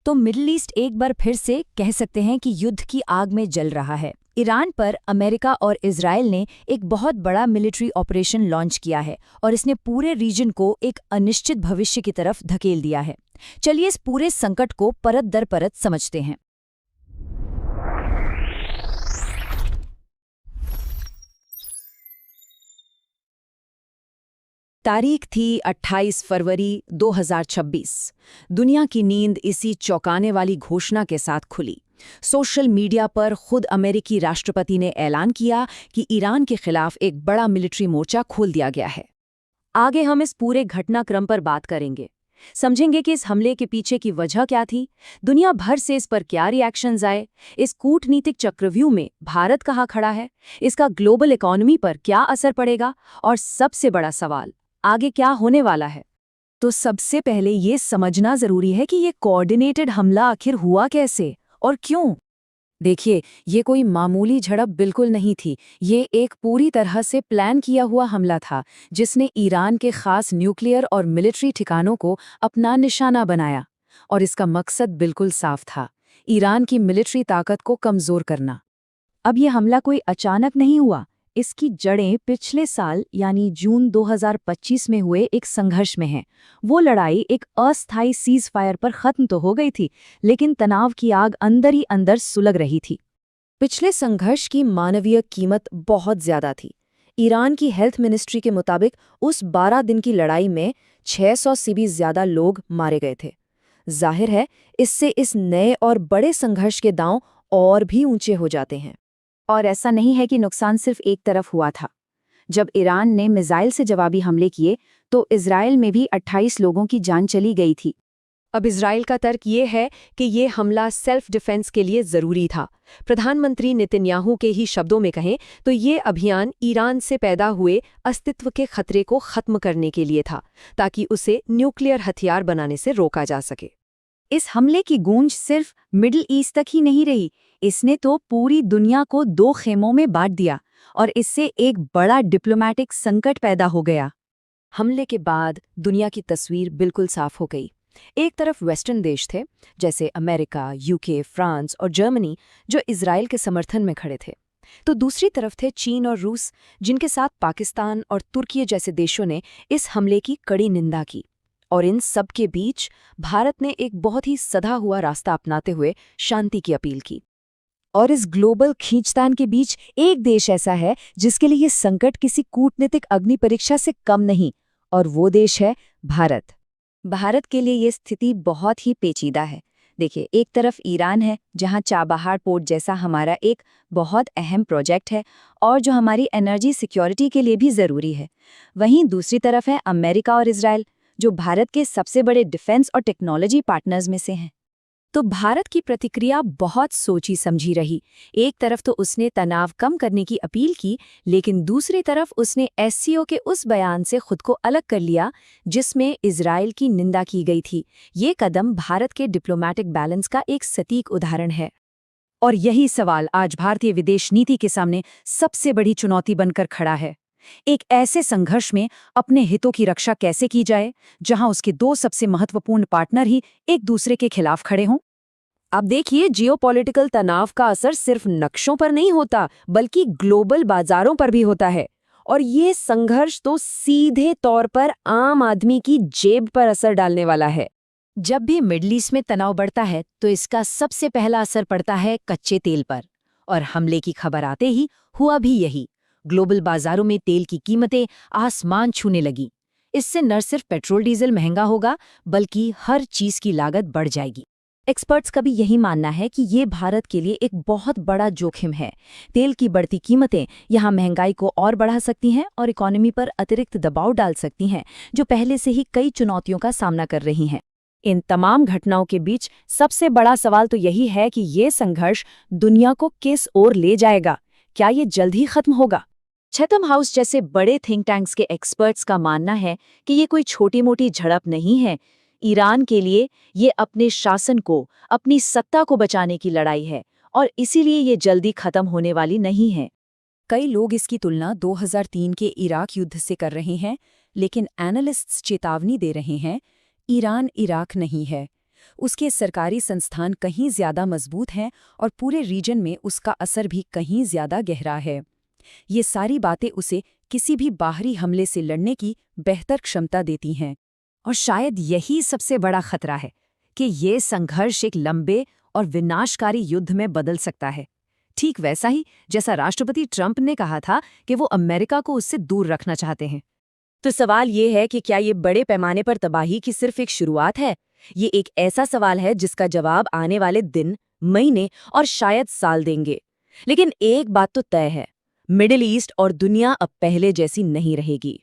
तो middle east एक बार फिर से कह सकते हैं कि युद्ध की आग में जल रहा है। ईरान पर अमेरिका और इजराइल ने एक बहुत बड़ा मिलिट्री ऑपरेशन लॉन्च किया है और इसने पूरे रीजन को एक अनिश्चित भविष्य की तरफ धकेल दिया है। चलिए इस पूरे संकट को परत दर परत समझते हैं। तारीख थी 28 फरवरी 2026। दुनिया की नींद इसी चौंकाने वाली घोषणा के साथ खुली। सोशल मीडिया पर खुद अमेरिकी राष्ट्रपति ने ऐलान किया कि ईरान के खिलाफ एक बड़ा मिलिट्री मोर्चा खोल दिया गया है। आगे हम इस पूरे घटनाक्रम पर बात करेंगे, समझेंगे कि इस हमले के पीछे की वजह क्या थी, दुनिया भर से इस पर क्या रिएक्शंस आए, इस कूटनीतिक चक्रव्यूह में भारत कहाँ खड़ा है, इसका ग्लोबल इकोनॉमी पर क्या असर पड़ेगा और सबसे बड़ा सवाल, आगे क्या होने वाला है। तो सबसे पहले ये समझना जरूरी है कि ये कोऑर्डिनेटेड हमला आखिर हुआ कैसे और क्यों। देखिए, ये कोई मामूली झड़प बिल्कुल नहीं थी। ये एक पूरी तरह से प्लान किया हुआ हमला था जिसने ईरान के खास न्यूक्लियर और मिलिट्री ठिकानों को अपना निशाना बनाया। और इसका मकसद बिल्कुल साफ था, ईरान की मिलिट्री ताकत को कमजोर करना। अब ये हमला कोई अचानक नहीं हुआ, इसकी जड़ें पिछले साल यानी जून 2025 में हुए एक संघर्ष में हैं। वो लड़ाई एक अस्थायी सीज फायर पर खत्म तो हो गई थी, लेकिन तनाव की आग अंदर ही अंदर सुलग रही थी। पिछले संघर्ष की मानवीय कीमत बहुत ज्यादा थी। ईरान की हेल्थ मिनिस्ट्री के मुताबिक उस 12 दिन की लड़ाई में 600 से भी ज्यादा लोग मारे गए थे। जाहिर है, इससे इस नए और बड़े संघर्ष के दांव और भी ऊंचे हो जाते हैं। और ऐसा नहीं है कि नुकसान सिर्फ एक तरफ हुआ था। जब ईरान ने मिसाइल से जवाबी हमले किए तो इजराइल में भी 28 लोगों की जान चली गई थी। अब इजराइल का तर्क ये है कि ये हमला सेल्फ डिफेंस के लिए जरूरी था। प्रधानमंत्री नेतन्याहू के ही शब्दों में कहें तो ये अभियान ईरान से पैदा हुए अस्तित्व के खतरे को खत्म करने के लिए था, ताकि उसे न्यूक्लियर हथियार बनाने से रोका जा सके। इस हमले की गूंज सिर्फ मिडिल ईस्ट तक ही नहीं रही, इसने तो पूरी दुनिया को 2 खेमों में बांट दिया और इससे एक बड़ा डिप्लोमैटिक संकट पैदा हो गया। हमले के बाद दुनिया की तस्वीर बिल्कुल साफ हो गई। एक तरफ वेस्टर्न देश थे, जैसे अमेरिका, यूके, फ्रांस और जर्मनी, जो इजराइल के समर्थन में खड़े थे। तो दूसरी तरफ थे चीन और रूस, जिनके साथ पाकिस्तान और तुर्की जैसे देशों ने इस हमले की कड़ी निंदा की। और इन सब के बीच भारत ने एक बहुत ही सधा हुआ रास्ता अपनाते हुए शांति की अपील की। और इस ग्लोबल खींचतान के बीच एक देश ऐसा है जिसके लिए ये संकट किसी कूटनीतिक अग्नि परीक्षा से कम नहीं, और वो देश है भारत। भारत के लिए ये स्थिति बहुत ही पेचीदा है। देखिए, एक तरफ ईरान है, जहां चाबहार पोर्ट जैसा हमारा एक बहुत अहम प्रोजेक्ट है और जो हमारी एनर्जी सिक्योरिटी के लिए भी ज़रूरी है। वहीं दूसरी तरफ है अमेरिका और इजराइल, जो भारत के सबसे बड़े डिफेंस और टेक्नोलॉजी पार्टनर्स में से हैं। तो भारत की प्रतिक्रिया बहुत सोची समझी रही। एक तरफ तो उसने तनाव कम करने की अपील की, लेकिन दूसरी तरफ उसने एससीओ के उस बयान से खुद को अलग कर लिया जिसमें इजराइल की निंदा की गई थी। ये कदम भारत के डिप्लोमैटिक बैलेंस का एक सटीक उदाहरण है। और यही सवाल आज भारतीय विदेश नीति के सामने सबसे बड़ी चुनौती बनकर खड़ा है। एक ऐसे संघर्ष में अपने हितों की रक्षा कैसे की जाए, जहां उसके 2 सबसे महत्वपूर्ण पार्टनर ही एक दूसरे के खिलाफ खड़े हों। अब देखिए, जियोपॉलिटिकल तनाव का असर सिर्फ नक्शों पर नहीं होता, बल्कि ग्लोबल बाजारों पर भी होता है। और ये संघर्ष तो सीधे तौर पर आम आदमी की जेब पर असर डालने वाला है। जब भी मिडल ईस्ट में तनाव बढ़ता है तो इसका सबसे पहला असर पड़ता है कच्चे तेल पर। और हमले की खबर आते ही हुआ भी यही। ग्लोबल बाजारों में तेल की कीमतें आसमान छूने लगी। इससे न सिर्फ पेट्रोल डीजल महंगा होगा, बल्कि हर चीज की लागत बढ़ जाएगी। एक्सपर्ट्स का भी यही मानना है कि ये भारत के लिए एक बहुत बड़ा जोखिम है। तेल की बढ़ती कीमतें यहाँ महंगाई को और बढ़ा सकती हैं और इकोनॉमी पर अतिरिक्त दबाव डाल सकती हैं, जो पहले से ही कई चुनौतियों का सामना कर रही हैं। इन तमाम घटनाओं के बीच सबसे बड़ा सवाल तो यही है कि ये संघर्ष दुनिया को किस ओर ले जाएगा। क्या ये जल्द ही खत्म होगा? चैथम हाउस जैसे बड़े थिंक टैंक्स के एक्सपर्ट्स का मानना है कि ये कोई छोटी मोटी झड़प नहीं है। ईरान के लिए ये अपने शासन को, अपनी सत्ता को बचाने की लड़ाई है और इसीलिए ये जल्दी खत्म होने वाली नहीं है। कई लोग इसकी तुलना 2003 के इराक युद्ध से कर रहे हैं, लेकिन एनालिस्ट्स चेतावनी दे रहे हैं, ईरान इराक नहीं है। उसके सरकारी संस्थान कहीं ज्यादा मजबूत हैं और पूरे रीजन में उसका असर भी कहीं ज्यादा गहरा है। ये सारी बातें उसे किसी भी बाहरी हमले से लड़ने की बेहतर क्षमता देती हैं। और शायद यही सबसे बड़ा खतरा है कि ये संघर्ष एक लंबे और विनाशकारी युद्ध में बदल सकता है, ठीक वैसा ही जैसा राष्ट्रपति ट्रंप ने कहा था कि वो अमेरिका को उससे दूर रखना चाहते हैं। तो सवाल ये है कि क्या ये बड़े पैमाने पर तबाही की सिर्फ एक शुरुआत है? ये एक ऐसा सवाल है जिसका जवाब आने वाले दिन, महीने और शायद साल देंगे। लेकिन एक बात तो तय है, मिडिल ईस्ट और दुनिया अब पहले जैसी नहीं रहेगी।